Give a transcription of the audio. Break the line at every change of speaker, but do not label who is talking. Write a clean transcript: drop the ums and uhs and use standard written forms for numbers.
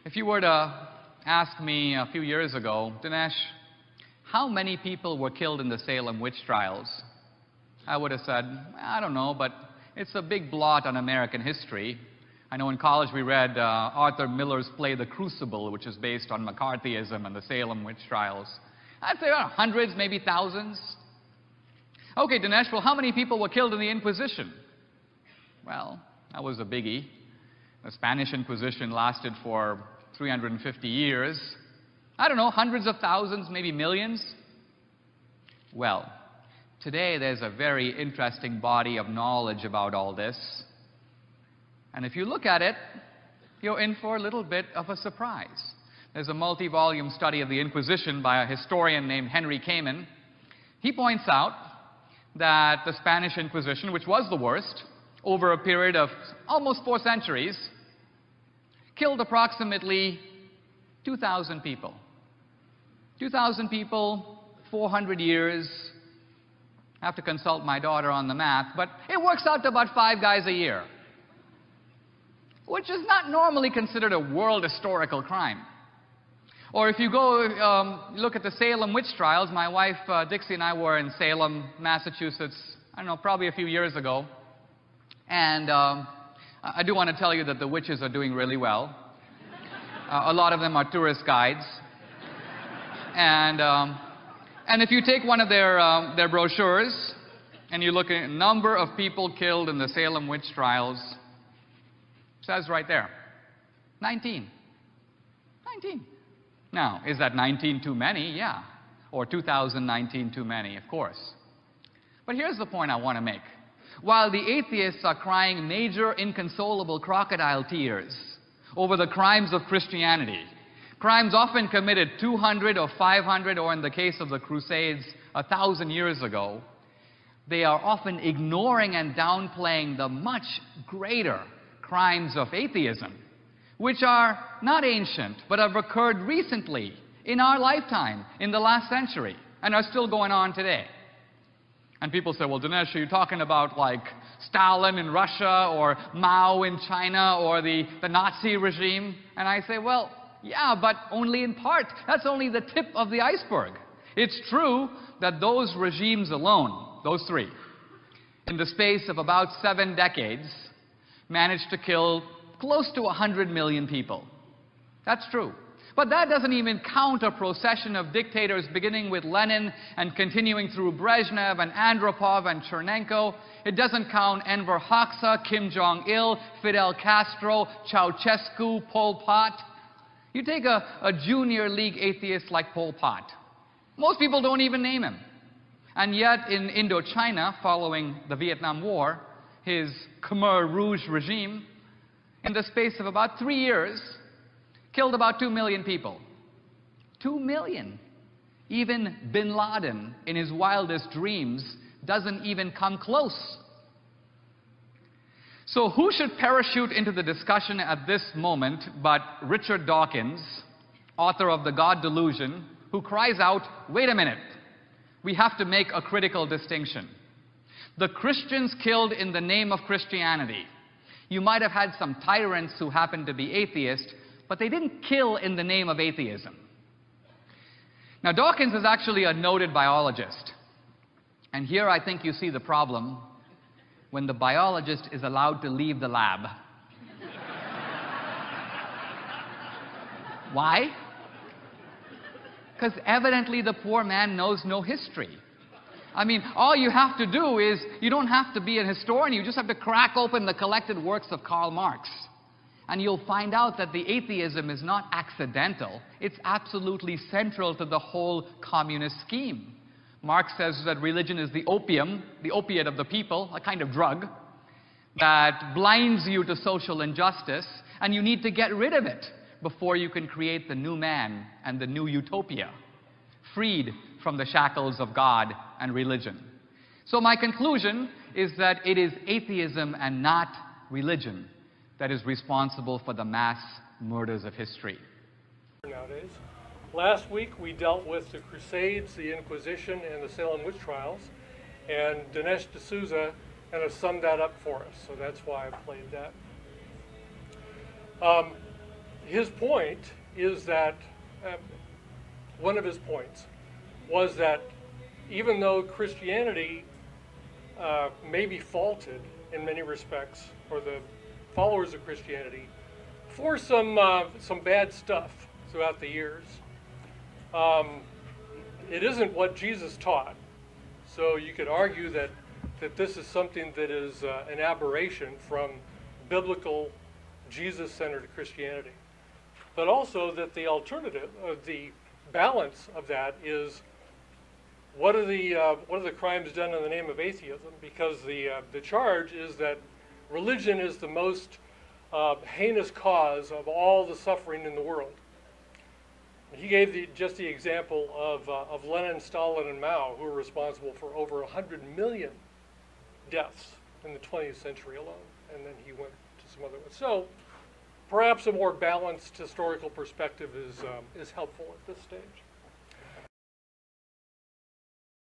If you were to ask me a few years ago, Dinesh, how many people were killed in the Salem witch trials? I would have said, I don't know, but it's a big blot on American history. I know in college we read Arthur Miller's play The Crucible, which is based on McCarthyism and the Salem witch trials. I'd say hundreds, maybe thousands. Okay, Dinesh, well, how many people were killed in the Inquisition? Well, that was a biggie. The Spanish Inquisition lasted for 350 years. I don't know, hundreds of thousands, maybe millions. Well, today there's a very interesting body of knowledge about all this. And if you look at it, you're in for a little bit of a surprise. There's a multi-volume study of the Inquisition by a historian named Henry Kamen. He points out that the Spanish Inquisition, which was the worst, over a period of almost 4 centuries, killed approximately 2,000 people. 2,000 people, 400 years. I have to consult my daughter on the math, but it works out to about 5 guys a year, which is not normally considered a world historical crime. Or if you go look at the Salem witch trials, my wife Dixie and I were in Salem, Massachusetts, I don't know, probably a few years ago. And I do want to tell you that the witches are doing really well. A lot of them are tourist guides. And if you take one of their brochures and you look at the number of people killed in the Salem witch trials, it says right there, 19. 19. Now, is that 19 too many? Yeah. Or 2019 too many? Of course. But here's the point I want to make. While the atheists are crying major inconsolable crocodile tears over the crimes of Christianity, crimes often committed 200 or 500, or in the case of the Crusades, 1,000 years ago, they are often ignoring and downplaying the much greater crimes of atheism, which are not ancient, but have occurred recently, in our lifetime, in the last century, and are still going on today. And people say, well, Dinesh, are you talking about like Stalin in Russia, or Mao in China, or the Nazi regime? And I say, well, yeah, but only in part. That's only the tip of the iceberg. It's true that those regimes alone, those 3, in the space of about 7 decades, managed to kill close to 100 million people. That's true. But that doesn't even count a procession of dictators beginning with Lenin and continuing through Brezhnev and Andropov and Chernenko. It doesn't count Enver Hoxha, Kim Jong-il, Fidel Castro, Ceausescu, Pol Pot. You take a junior league atheist like Pol Pot. Most people don't even name him. And yet in Indochina, following the Vietnam War, his Khmer Rouge regime, in the space of about 3 years, killed about 2 million people. 2 million. Even bin Laden, in his wildest dreams, doesn't even come close. So who should parachute into the discussion at this moment but Richard Dawkins, author of The God Delusion, who cries out, wait a minute, we have to make a critical distinction. The Christians killed in the name of Christianity. You might have had some tyrants who happened to be atheists, but they didn't kill in the name of atheism. Now, Dawkins is actually a noted biologist. And here I think you see the problem when the biologist is allowed to leave the lab. Why? Because evidently the poor man knows no history. I mean, all you have to do is, you don't have to be a historian, you just have to crack open the collected works of Karl Marx. And you'll find out that the atheism is not accidental. It's absolutely central to the whole communist scheme. Marx says that religion is the opium, the opiate of the people, a kind of drug, that blinds you to social injustice, and you need to get rid of it before you can create the new man and the new utopia, freed from the shackles of God and religion. So my conclusion is that it is atheism and not religion that is responsible for the mass murders of history.
Nowadays. Last week we dealt with the Crusades, the Inquisition, and the Salem witch trials, and Dinesh D'Souza kind of summed that up for us, so that's why I played that. his point is that, one of his points was that even though Christianity may be faulted in many respects, or the followers of Christianity, for some bad stuff throughout the years, it isn't what Jesus taught. So you could argue that this is something that is an aberration from biblical, Jesus-centered Christianity. But also that the alternative, the balance of that is, what are the crimes done in the name of atheism? Because the charge is that religion is the most heinous cause of all the suffering in the world. He gave just the example of Lenin, Stalin, and Mao, who were responsible for over 100 million deaths in the 20th century alone. And then he went to some other ones. So perhaps a more balanced historical perspective is helpful at this stage.